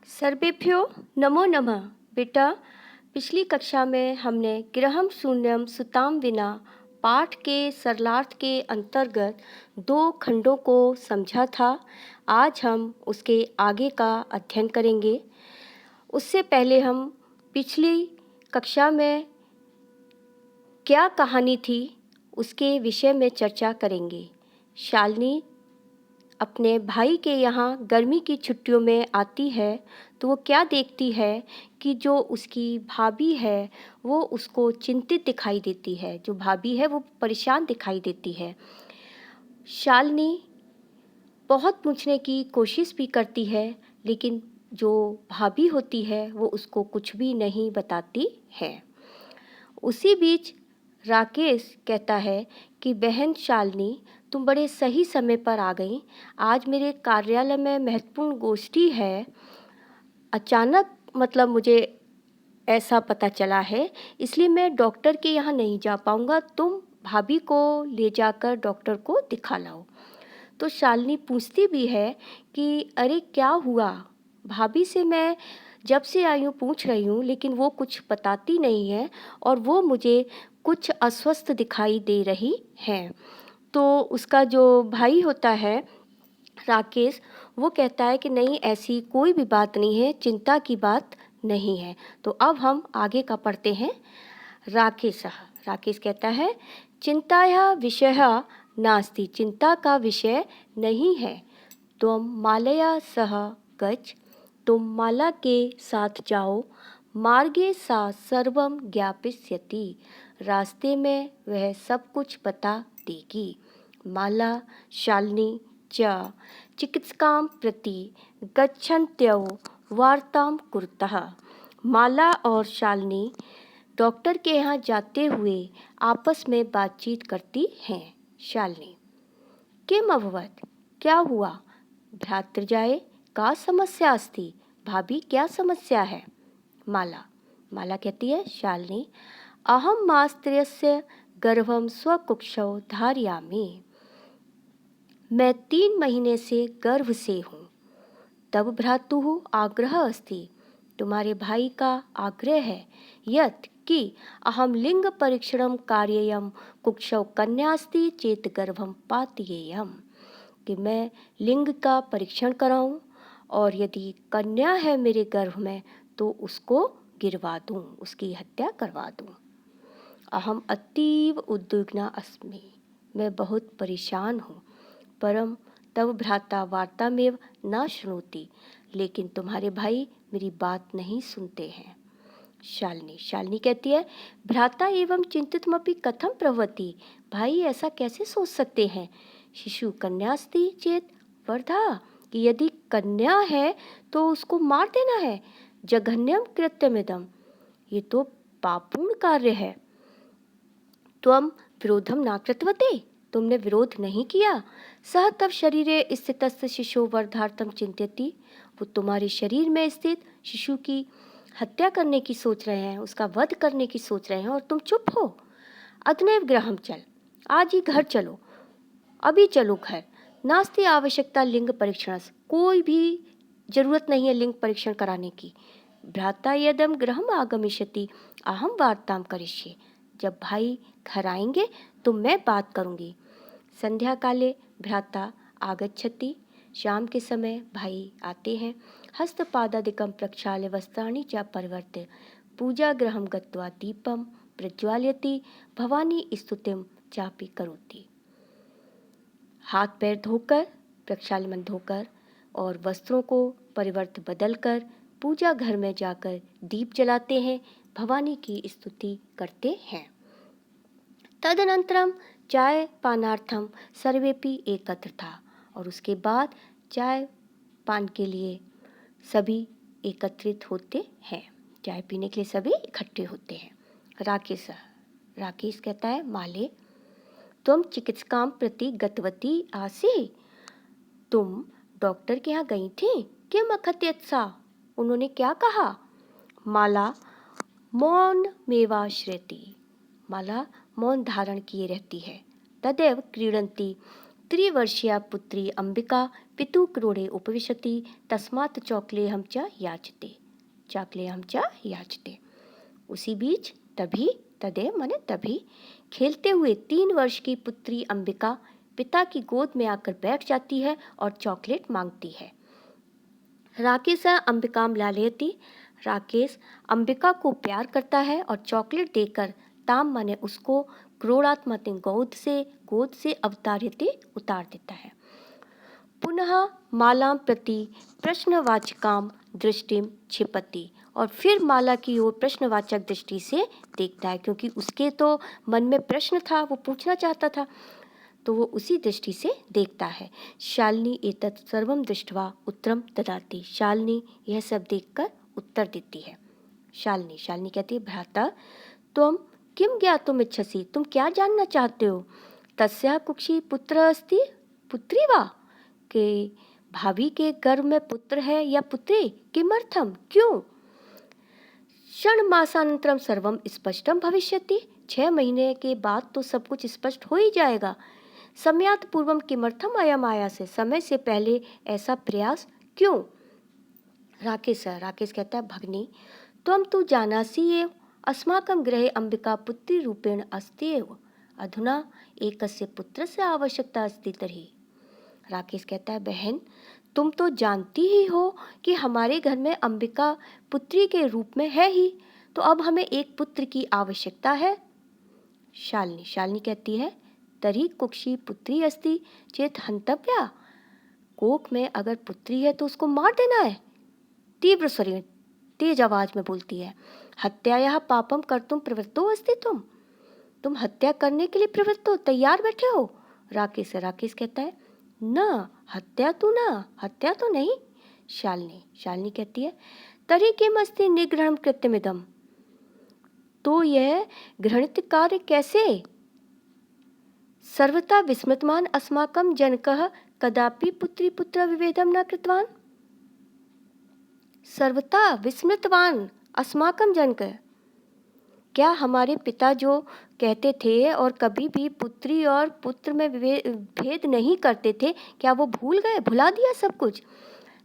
सर्वेभ्यो नमो नमः। बेटा, पिछली कक्षा में हमने गृहम शून्यम सुताम विना पाठ के सरलार्थ के अंतर्गत दो खंडों को समझा था। आज हम उसके आगे का अध्ययन करेंगे। उससे पहले हम पिछली कक्षा में क्या कहानी थी उसके विषय में चर्चा करेंगे। शालिनी अपने भाई के यहाँ गर्मी की छुट्टियों में आती है तो वो क्या देखती है कि जो उसकी भाभी है वो उसको चिंतित दिखाई देती है। जो भाभी है वो परेशान दिखाई देती है। शालिनी बहुत पूछने की कोशिश भी करती है, लेकिन जो भाभी होती है वो उसको कुछ भी नहीं बताती है। उसी बीच राकेश कहता है कि बहन शालिनी, तुम बड़े सही समय पर आ गई। आज मेरे कार्यालय में महत्वपूर्ण गोष्ठी है। अचानक मुझे ऐसा पता चला है, इसलिए मैं डॉक्टर के यहाँ नहीं जा पाऊँगा। तुम भाभी को ले जाकर डॉक्टर को दिखा लाओ। तो शालिनी पूछती भी है कि अरे क्या हुआ? भाभी से मैं जब से आई हूँ पूछ रही हूँ, लेकिन वो कुछ बताती नहीं है और वो मुझे कुछ अस्वस्थ दिखाई दे रही है। तो उसका जो भाई होता है राकेश, वो कहता है कि नहीं, ऐसी कोई भी बात नहीं है, चिंता की बात नहीं है। तो अब हम आगे का पढ़ते हैं। राकेश कहता है, चिंताया विषयः नास्ति, चिंता का विषय नहीं है। त्वं मालया सह गच्छ, तुम माला के साथ जाओ। मार्गे सा सर्वम ज्ञापयिष्यति, रास्ते में वह सब कुछ बता देगी। माला शालिनी च चिकित्सकां प्रति गच्छन्त्यौ वार्तां कुरुतः। माला और शालिनी डॉक्टर के यहाँ जाते हुए आपस में बातचीत करती हैं। शालिनी, किम अभवत, क्या हुआ? भ्रातृजाए का समस्या अस्ति, भाभी क्या समस्या है? माला कहती है, शालिनी, अहम मास्त्र्यस्य गर्भम स्वकुक्षौ धारयामि, मैं 3 महीने से गर्भ से हूँ। तब भ्रातुः आग्रह अस्ति, तुम्हारे भाई का आग्रह है, यत् कि अहम लिंग परीक्षणं कार्ययम कुक्षौ कन्या अस्ति चेत गर्भम पातयेयम, कि मैं लिंग का परीक्षण कराऊं और यदि कन्या है मेरे गर्भ में तो उसको गिरवा दूं, उसकी हत्या करवा दूं। अहम अतीव उद्विग्ना अस्मि, मैं बहुत परेशान हूँ। परम तव भ्राता वार्तामेव न शृणोति, लेकिन तुम्हारे भाई मेरी बात नहीं सुनते हैं। शालिनी कहती है, भ्राता एवं चिंतितमपि कथम प्रभवति, भाई ऐसा कैसे सोच सकते हैं? शिशु कन्यास्ति चेत वर्धा, कि यदि कन्या है तो उसको मार देना है। जघन्यम कृत्यमिदम, ये तो पापूर्ण कार्य है। त्वं विरोधम न कृतवते, तुमने विरोध नहीं किया। सह तव शरीरे स्थितस्य शिशु वर्धार्थम चिंत्यति, वो तुम्हारे शरीर में स्थित शिशु की हत्या करने की सोच रहे हैं, उसका वध करने की सोच रहे हैं और तुम चुप हो। अतएव गृहम चल, आज ही घर चलो, अभी चलो घर। नास्ति आवश्यकता लिंग परीक्षण, कोई भी जरूरत नहीं है लिंग परीक्षण कराने की। भ्राता यदम गृहम आगमिष्यति अहम वार्ताम करिष्ये, जब भाई घर आएंगे तो मैं बात करूंगी। संध्या काले भ्राता आगच्छति, शाम के समय भाई आते हैं। हस्तपादादिकं प्रक्षाल्य वस्त्राणि च परिवर्त्य पूजा गृहं गत्वा दीपं प्रज्वालयति, भवानी स्तुतिं चापि करोति। हाथ पैर धोकर, प्रक्षालन धोकर और वस्त्रों को परिवर्त बदलकर पूजा घर में जाकर दीप जलाते हैं, भवानी की स्तुति करते हैं। तदनंतरम चाय पानार्थम सर्वेपि एकत्र था, और उसके बाद चाय पान के लिए सभी एकत्रित होते हैं। चाय पीने के लिए सभी इकट्ठे होते हैं। राकेश कहता है, माले तुम चिकित्सकां प्रति गतवती आसी, तुम डॉक्टर के यहाँ गई थी? किम अकथयत् सा, उन्होंने क्या कहा? माला मौन मेवाश्रयति, माला मौन धारण किए रहती है। तदेव क्रीडंती त्रिवर्षीया पुत्री अंबिका पितु क्रोड़े उपविशति तस्मात् चौक्लेहम च याचते, चाकलेहम च याचते। उसी बीच तभी, तदे माने तभी, खेलते हुए 3 वर्ष की पुत्री अंबिका पिता की गोद में आकर बैठ जाती है और चॉकलेट मांगती है। राकेश अंबिकाम लालयति, राकेश अंबिका को प्यार करता है और चॉकलेट देकर ताम माने उसको क्रोड़ात्मते गोद से अवतार्यते उतार देता है। पुनः मालां प्रति प्रश्नवाचकाम दृष्टिम क्षिपति, और फिर माला की ओर प्रश्नवाचक दृष्टि से देखता है, क्योंकि उसके तो मन में प्रश्न था, वो पूछना चाहता था, तो वो उसी दृष्टि से देखता है। शालिनी एतत् सर्वम दृष्ट्वा उत्तरम ददाति, शालिनी यह सब देखकर उत्तर देती है। शालिनी कहती है, भ्राता तुम किम ज्ञातुम इच्छसि, तुम क्या जानना चाहते हो। तस्या कुक्षी पुत्र अस्ति पुत्री वा, के भाभी के गर्भ में पुत्र है या पुत्री, किमर्थम क्यों। षण्मासानंतरम सर्वम स्पष्टम भविष्यति, 6 महीने के बाद तो सब कुछ स्पष्ट हो ही जाएगा। समयात पूर्वम किमर्थम अयम आया से, समय से पहले ऐसा प्रयास क्यों। राकेश कहता है, भगनी त्वं तु जानासि एव अस्माकं गृहे अंबिका पुत्री रूपेण अस्ति एव, अधुना एकस्य पुत्रस्य आवश्यकता अस्ति तर्हि। राकेश कहता है, बहन तुम तो जानती ही हो कि हमारे घर में अंबिका पुत्री के रूप में है ही, तो अब हमें एक पुत्र की आवश्यकता है। शालिनी कहती है, तरी कुक्षी पुत्री अस्ति चेत हंतव्या, कोख में अगर पुत्री है तो उसको मार देना है। तीव्र स्वरेण तेज आवाज में बोलती है, हत्याया पापम कर्तुम प्रवृत्तो अस्ति, तुम हत्या करने के लिए प्रवृत्त हो, तैयार बैठे हो। राकेश कहता है, न हत्या तो नहीं। शालिनी कहती है, तरी किम अस्ति निग्रहण कृत्यमिदम, तो यह घृणित कार्य कैसे। सर्वथा विस्मृतवान अस्माकं जनकः कदापि पुत्री पुत्र विभेदम न कृतवान। सर्वथा विस्मृतवान अस्माकं जनक, क्या हमारे पिता जो कहते थे और कभी भी पुत्री और पुत्र में भेद नहीं करते थे, क्या वो भूल गए, भुला दिया सब कुछ।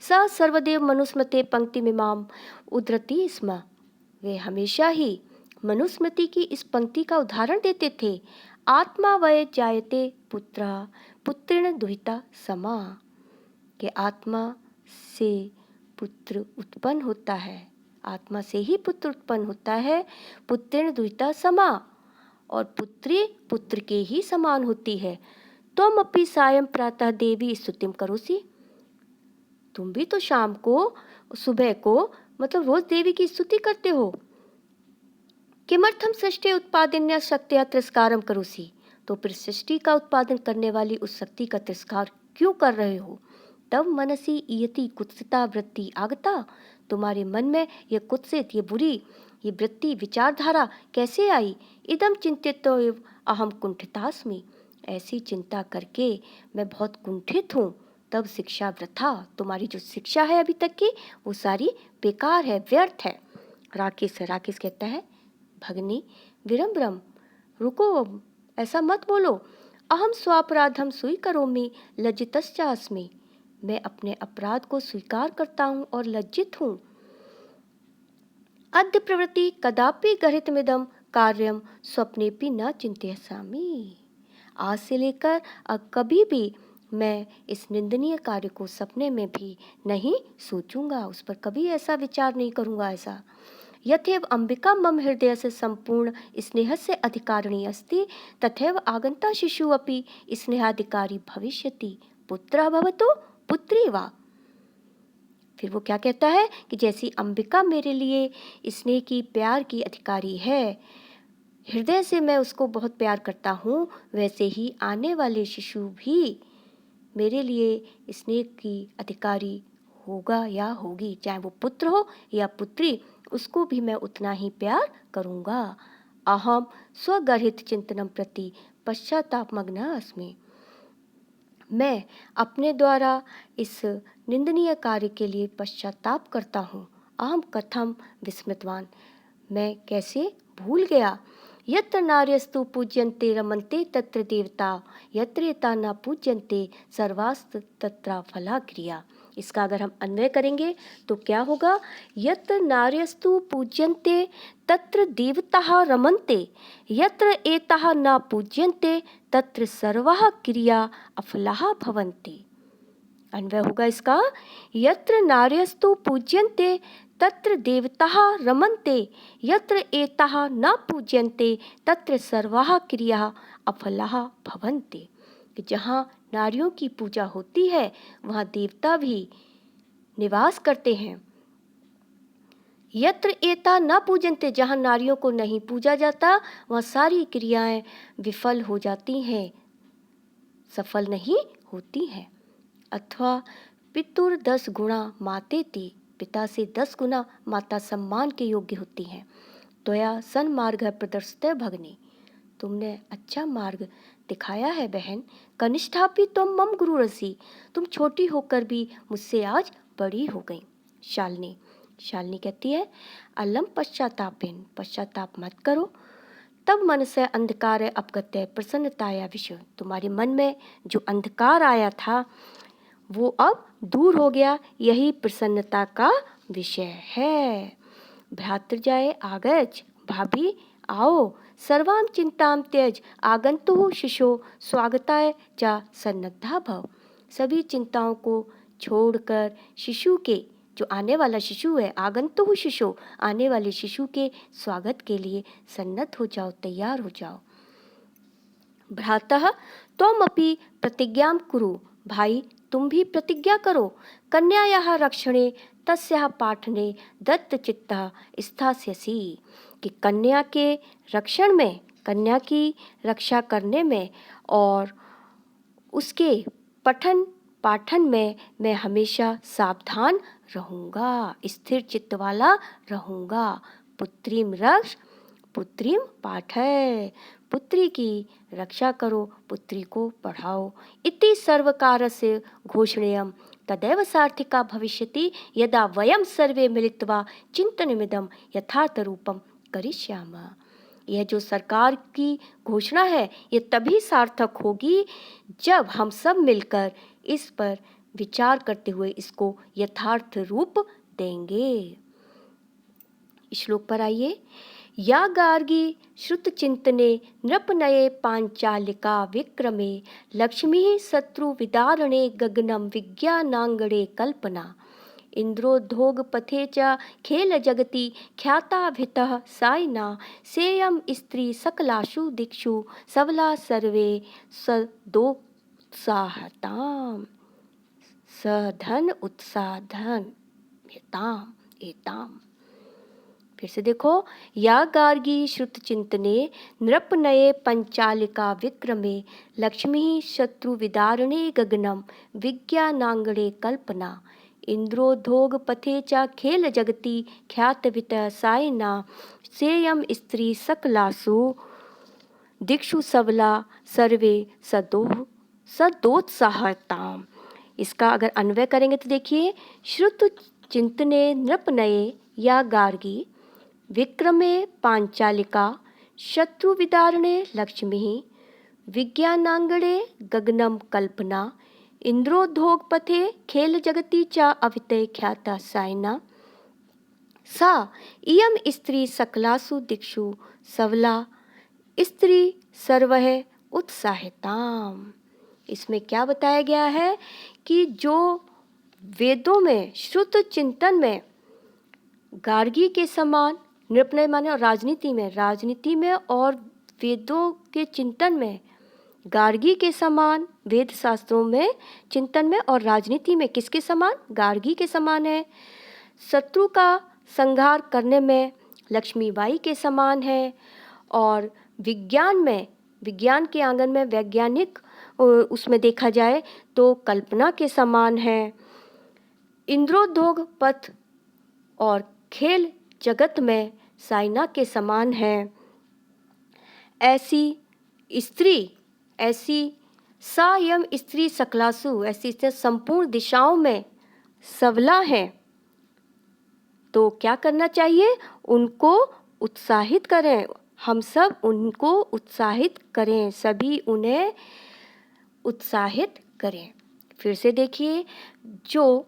स सर्वदेव मनुस्मृते पंक्ति मिमाम उद्धरति स्म, वे हमेशा ही मनुस्मृति की इस पंक्ति का उदाहरण देते थे। आत्मा वय जायते पुत्र पुत्रेण दुहिता समा, के आत्मा से पुत्र उत्पन्न होता है, आत्मा से ही पुत्र उत्पन्न होता है। पुत्रेण दुहिता समा, और पुत्री पुत्र के ही समान होती है। तुम अपनी सायं प्रातः देवी स्तुतिम करोसी, तुम भी तो शाम को सुबह को मतलब रोज देवी की स्तुति करते हो। किमर्थम सृष्टि उत्पादन्य शक्तिया तिरस्कारम करोसी, तो फिर सृष्टि का उत्पादन करने वाली उस शक्ति का तिरस्कार क्यों कर रहे हो। तब मनसी इयति कुत्सिता वृत्ति आगता, तुम्हारे मन में यह कुत्सित, ये बुरी, ये वृत्ति विचारधारा कैसे आई। इदम चिंतित अहम कुंठितास्मि, ऐसी चिंता करके मैं बहुत कुंठित हूँ। तब शिक्षा वृथा, तुम्हारी जो शिक्षा है अभी तक की वो सारी बेकार है, व्यर्थ है। राकेश कहता है, भगनी विरम्रम, रुको, ऐसा मत बोलो। अहम स्वापराधम स्वीकरोमि लज्जितश्चास्मि, मैं अपने अपराध को स्वीकार करता हूँ और लज्जित हूँ। अद्य प्रवृत्ति कदापि गरितमिदम कार्यम स्वप्नेपि न चिंतयामि, आज से लेकर अब कभी भी मैं इस निंदनीय कार्य को सपने में भी नहीं सोचूंगा, उस पर कभी ऐसा विचार नहीं करूंगा। ऐसा यथेव अंबिका मम हृदय से संपूर्ण स्नेह से अधिकारिणी अस्ति, तथैव आगंता शिशु अपि स्नेहाधिकारी भविष्यति, पुत्र भवतु पुत्री वा। फिर वो क्या कहता है कि जैसी अंबिका मेरे लिए स्नेह की, प्यार की अधिकारी है, हृदय से मैं उसको बहुत प्यार करता हूँ, वैसे ही आने वाले शिशु भी मेरे लिए स्नेह की अधिकारी होगा या होगी, चाहे वो पुत्र हो या पुत्री, उसको भी मैं उतना ही प्यार करूँगा। अहम स्वगर्हित चिंतनम प्रति पश्चातापमग्न अस्मि, मैं अपने द्वारा इस निंदनीय कार्य के लिए पश्चाताप करता हूँ। अहम कथम विस्मृतवान, मैं कैसे भूल गया। यत्र नार्यस्तु पूज्यन्ते रमन्ते तत्र देवता, यत्र एता न पूज्यन्ते सर्वास्त तत्र फला क्रिया। इसका अगर हम अन्वय करेंगे तो क्या होगा? यत्र नार्यस्तु पूज्यन्ते तत्र देवताः रमन्ते, यत्र एताः न पूज्यन्ते तत्र सर्वाः क्रिया अफलाः भवन्ति। अन्वय होगा इसका, यत्र नार्यस्तु पूज्यन्ते तत्र देवताः रमन्ते, यत्र एताः न पूज्यन्ते तत्र सर्वाः क्रियाः अफलाः भवन्ति। कि जहाँ नारियों की पूजा होती है वहाँ देवता भी निवास करते हैं। यत्र एता न पूजन्ते, जहाँ नारियों को नहीं पूजा जाता वहाँ सारी क्रियाएं विफल हो जाती हैं, सफल नहीं होती हैं। अथवा पितुर 10 गुणा मातेति, पिता से 10 गुना माता सम्मान के योग्य होती हैं। त्वया सन्मार्ग प्रदर्शित भगिनी, तुमने अच्छा मार्ग दिखाया है बहन। कनिष्ठापि तुम मम गुरु रसी, तुम छोटी होकर भी मुझसे आज बड़ी हो गई। शालिनी कहती है, अलम पश्चातापेन, पश्चाताप मत करो। तब मन से अंधकार अपगत्य प्रसन्नताया विषय, तुम्हारे मन में जो अंधकार आया था वो अब दूर हो गया, यही प्रसन्नता का विषय है। भ्रातृजाए आगच्छ, भाभी आओ। सर्वां चिंतां त्यज आगंतुः शिशो स्वागताय च सन्नद्धा भव, सभी चिंताओं को छोड़कर शिशु के, जो आने वाला शिशु है, आगंतुः शिशो, आने वाले शिशु के स्वागत के लिए सन्नद्ध हो जाओ, तैयार हो जाओ। भ्रातः त्वमपि प्रतिज्ञां कुरु, भाई तुम भी प्रतिज्ञा करो। कन्यायाः रक्षणे तस्याः पाठने दत्तचित्तः स्थास्यसि, कि कन्या के रक्षण में, कन्या की रक्षा करने में और उसके पठन पाठन में मैं हमेशा सावधान रहूँगा, स्थिर चित्त वाला रहूँगा। पुत्रीम रक्ष पुत्रीम पाठय, पुत्री की रक्षा करो, पुत्री को पढ़ाओ। इति सर्वकारस्य घोषणेयं तदैव सार्थिका भविष्यति यदा वयं सर्वे मिलित्वा चिन्तनमिदं यथार्थ रूपं करिष्यामः। यह जो सरकार की घोषणा है ये तभी सार्थक होगी जब हम सब मिलकर इस पर विचार करते हुए इसको यथार्थ रूप देंगे। श्लोक पर आइए। या गार्गी श्रुत चिंतने नृपनये पांचालिका विक्रमे, लक्ष्मी शत्रु विदारणे गगनम विज्ञानांगणे कल्पना, इंद्रोद्योग पथे च खेल जगति ख्याताभितः साइना, सेयम स्त्री सकलाशु दिक्षु सबला सर्वे सदोत्साहताम, सधन उत्साधन एताम एताम। फिर से देखो, या गार्गी श्रुत चिंतने नृपनये पंचालिका विक्रमे, लक्ष्मी शत्रु विदारणे गगनम विज्ञानांगणे कल्पना, इंद्रोद्योग पथे च खेल जगति ख्यातवित साइना, सेयम स्त्री सकलासु दिक्षु सबला सर्वे सदोत्साहताम। इसका अगर अन्वय करेंगे तो देखिए, श्रुत चिंतने नृपनये या गार्गी, विक्रमे पांचालिका, शत्रु विदारणे लक्ष्मी, विज्ञानांगणे गगनम कल्पना, इंद्रोद्योग पथे खेल जगति च अविते ख्याता साइना, सा इयम स्त्री सकलासु दिक्षु सबला स्त्री सर्वह उत्साहिताम। इसमें क्या बताया गया है कि जो वेदों में श्रुत चिंतन में गार्गी के समान, नृपनय माने और राजनीति में और वेदों के चिंतन में गार्गी के समान, वेद शास्त्रों में चिंतन में और राजनीति में किसके समान? गार्गी के समान है। शत्रु का संहार करने में लक्ष्मीबाई के समान है और विज्ञान में, विज्ञान के आंगन में वैज्ञानिक उसमें देखा जाए तो कल्पना के समान है। इंद्रोद्योग पथ और खेल जगत में साइना के समान है। ऐसी स्त्री, ऐसी सायम स्त्री सकलासु, ऐसी स्त्री संपूर्ण दिशाओं में सबला है। तो क्या करना चाहिए? उनको उत्साहित करें, हम सब उनको उत्साहित करें, सभी उन्हें उत्साहित करें। फिर से देखिए, जो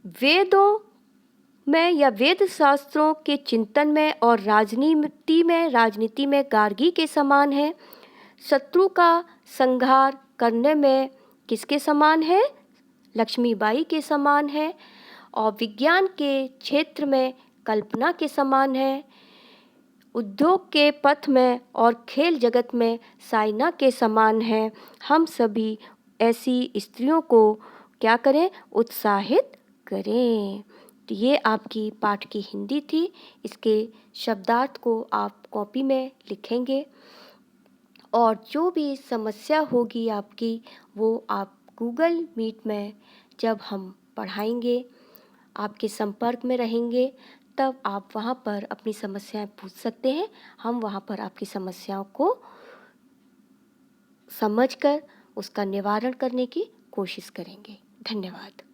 वेदों में या वेद शास्त्रों के चिंतन में और राजनीति में गार्गी के समान है, शत्रु का संहार करने में किसके समान है? लक्ष्मीबाई के समान है। और विज्ञान के क्षेत्र में कल्पना के समान है। उद्योग के पथ में और खेल जगत में साइना के समान है। हम सभी ऐसी स्त्रियों को क्या करें? उत्साहित करें। तो ये आपकी पाठ की हिंदी थी। इसके शब्दार्थ को आप कॉपी में लिखेंगे और जो भी समस्या होगी आपकी, वो आप गूगल मीट में जब हम पढ़ाएंगे, आपके संपर्क में रहेंगे, तब आप वहाँ पर अपनी समस्याएं पूछ सकते हैं। हम वहाँ पर आपकी समस्याओं को समझकर उसका निवारण करने की कोशिश करेंगे। धन्यवाद।